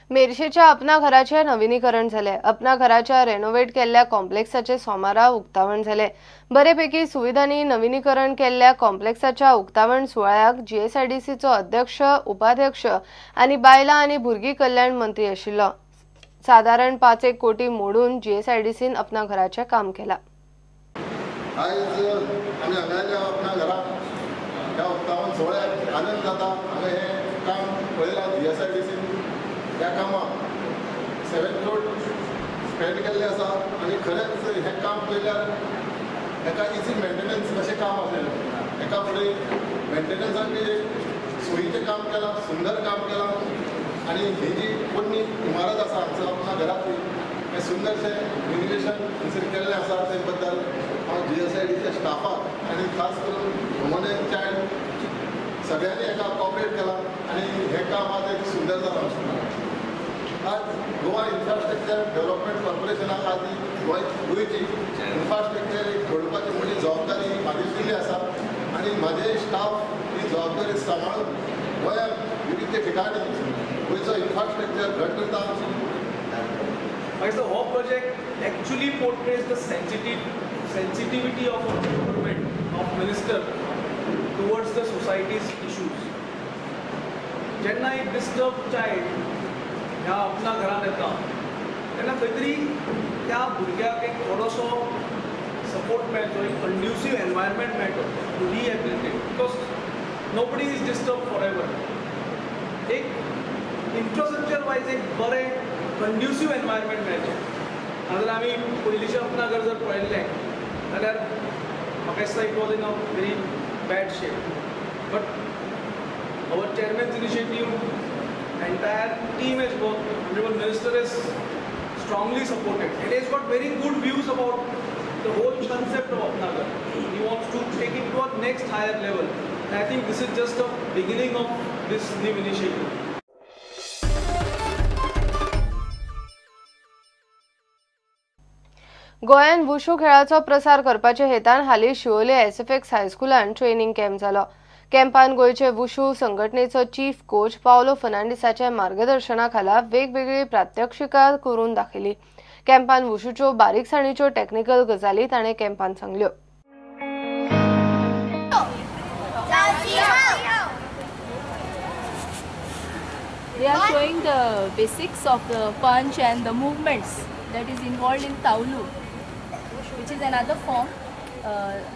मेर्शेच्या अपना घराचे नवीनीकरण झाले. अपना घराच्या रेनोव्हेट केलेल्या कॉम्प्लेक्साचे सोमारा उक्तावण झाले. बरेपैकी सुविधांनी नवीनीकरण केलेल्या कॉम्प्लेक्साच्या उक्तावण सुवाळ्याक जीएसआयडीसीचो अध्यक्ष, उपाध्यक्ष आणि बायला आणि भुरगी कल्याण मंत्री आशिल्लो. साधारण 5 कोटी मोडून जीएसआयडीसीन अपना घराचे काम केला. आयज आमी हांगाच्या अपना घराक ह्या उक्तावण सोहळ्याक आनंद जाता. हांगा हें काम पळयलां जीएसआयडीसीन. ह्या कामाक 7 करोड स्पेंड केल्ले आसा आनी खरेंच हें काम पळयल्यार हेका इजी मेंटेनन्स अशें काम आसलेलें. हेका फुडें मेंटेनन्साक बी एक सोयीचें काम केलां, सुंदर काम केलां आनी ही जी पोरणी इमारत आसा हांगसर अपना घरांतली हें सुंदरशें रिनोवेशन थंयसर केल्लें आसा. ते बद्दल हांव जीएसआयडीच्या स्टाफाक आनी खास करून वुमन एंड चायल्ड सगळ्यांनी हेका कॉपरेट केलां आनी हें काम आज एक सुंदर जालां. आज गोवा इन्फ्रास्ट्रक्चर डेव्हलपमेंट कॉर्पोरेशनाक आज गोंयची इन्फ्रास्ट्रक्चर एक घडोवपाची म्हजी जबाबदारी म्हाजी दिल्ली आसा आनी म्हाजे स्टाफ ही जबाबदारी सांबाळून गोंयांत विविध ठिकाणी गोंयचो इन्फ्रास्ट्रक्चर घट करता. So the whole project actually portrays the sensitivity of a government, of minister towards the society's issues. जेन्ना एक डिस्टर्ब चाइल्ड ह्या अपना घरांत येता तेन्ना खंय तरी त्या भुरग्याक एक थोडोसो सपोर्ट मेळचो, एक कंड्युसीव एनवायरमेंट मेळचो to rehabilitate, because nobody is disturb for ever. एक इन्फ्रास्ट्रक्चर वायज एक बरें कंड्युसीव एनवायरमेंट मेळचें. नाजाल्यार आमी पयलींचें अपना घर जर पळयल्लें जाल्यार म्हाका दिसता it was in a very bad shape. But our chairman's initiative, entire team has worked, honorable minister has strongly supported. It has got very good views about the whole concept of Apna Ghar. He wants to take it to a next higher level. And I think this is just the beginning of this new initiative. गोंयान wushu खेळाचो प्रसार करपाचे हेतान हालीं Siolim SFX हायस्कुलान training camp जालो. कॅम्पान गोंयचे wushu संघटनेचो chief coach पावलो फर्नांडिसाच्या मार्गदर्शनाखाला वेगवेगळी प्रात्यक्षिकां करून दाखयली. कॅम्पान वुशूच्यो बारीकसाणीच्यो टॅक्निकल गजाली ताणें कॅम्पान सांगल्यो. They are showing the basics of the punch and the movements that is involved in Taulu, which is another form.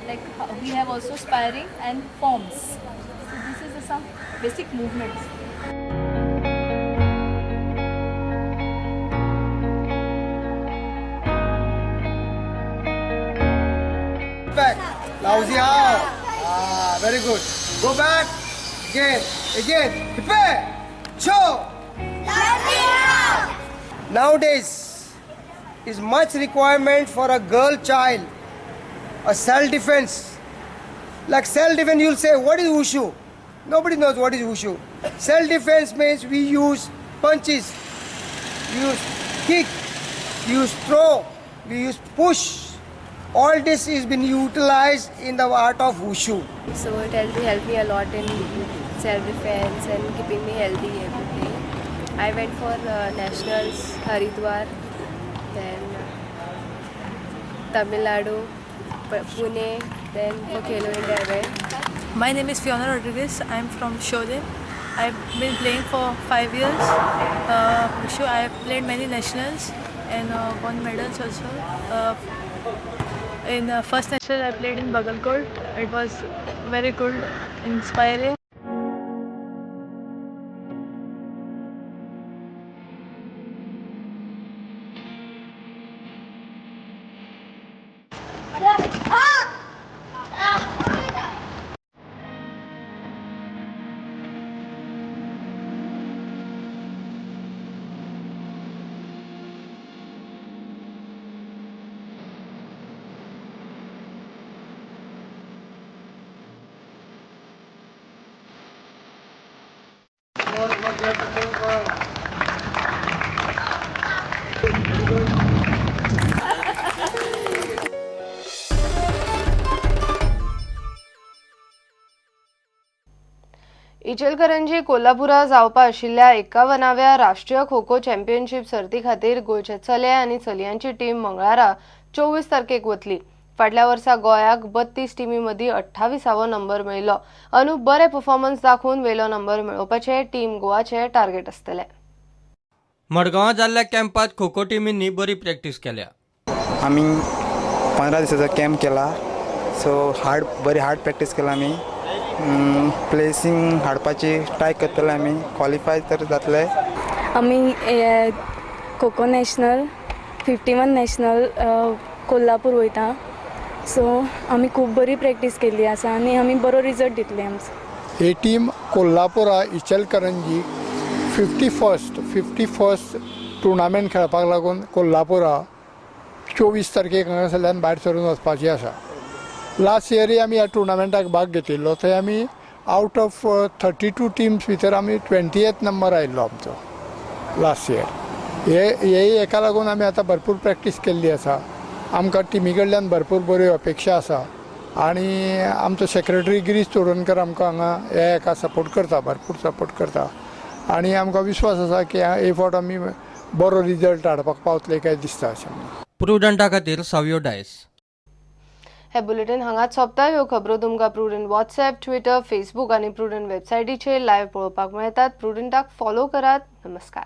Like we have also sparring and forms. So this is some basic movements. Back, lousy out. Very good. Go back. Again. Prepare. Show. Nowadays is much requirement for a girl child. A self-defense. Like self-defense, you'll say, what is wushu? Nobody knows what is wushu. Self-defense means we use punches, we use kick, we use throw, we use push. All this is been utilized in the art of wushu. So it has helped me a lot in self-defense and keeping me healthy every day. I went for nationals, Haridwar, then Tamil Nadu, Pune, then for Khelo India I went. My name is Fiona Rodriguez. I'm from Sholin. I've been playing for 5 years. I have played many nationals and won medals also. In first national I played in Bagalkot. It was very good, inspiring. Ichalkaranji कोल्हापुरा जावपा आशिल्ल्या 51व्या राष्ट्रीय kho kho championship सर्ती खातीर गोंयचे चले आनी चलयांची team मंगळारा 24 तारखेक वतली. फाटल्या वर्सा गोंयाक 32 टीमी मदीं 28वो नंबर मेळिल्लो. अनुप बरे परफॉर्मन्स दाखोवन वेलो नंबर मेळोवपाचे टीम गोवाचे टार्गेट आसतले. मडगांवां जाल्ल्या कॅम्पात खो खो टिमींनी बरी प्रॅक्टीस केल्या. आम्ही 15 दिसाचा कॅम्प केला. सो बरी हार्ड प्रॅक्टीस केला. आम्ही प्लेसिंग हाडपाची ट्राय करतले. आम्ही क्वॉलिफाय तर जातले. आम्ही खो खो नॅशनल 51 नॅशनल कोल्हापूर वयता. सो आम्ही खूब बरी प्रॅक्टीस केल्ली आसा आनी आमी बरो रिजल्ट दितले आमचो. ही टीम कोल्हापुरा इचलकरंजी 51st टुर्नामेंट खेळपाक लागून कोल्हापुरा 24 तारखेक हांगासरल्यान भायर सरून वचपाची आसा. लास्ट इयरी आमी ह्या टुर्नामेंटाक भाग घेतिल्लो. थंय आमी आउट ऑफ 32 टिम्स भितर आमी 20th नंबर आयिल्लो आमचो लास्ट इयर. हे हेका लागून आमी आतां भरपूर प्रॅक्टीस केल्ली आसा. आमकां टिमी कडल्यान भरपूर बऱ्यो अपेक्षा आसा आनी आमचो सेक्रेटरी गिरीश चोडणकर आमकां हांगा हे हेका सपोर्ट करता, भरपूर सपोर्ट करता आनी आमकां विश्वास आसा की हे फावट आमी बरो रिजल्ट हाडपाक पावतले काय दिसता अशें. प्रुडंटा खातीर सावयो डायस. हे बुलेटिन हांगाच सोंपता. ह्यो खबरो तुमकां प्रुडंट व्हॉट्सॲप, ट्विटर, फेसबूक आनी प्रुडंट वेबसायटीचेर लायव्ह पळोवपाक मेळटात. प्रुडंटाक फॉलो करात. नमस्कार.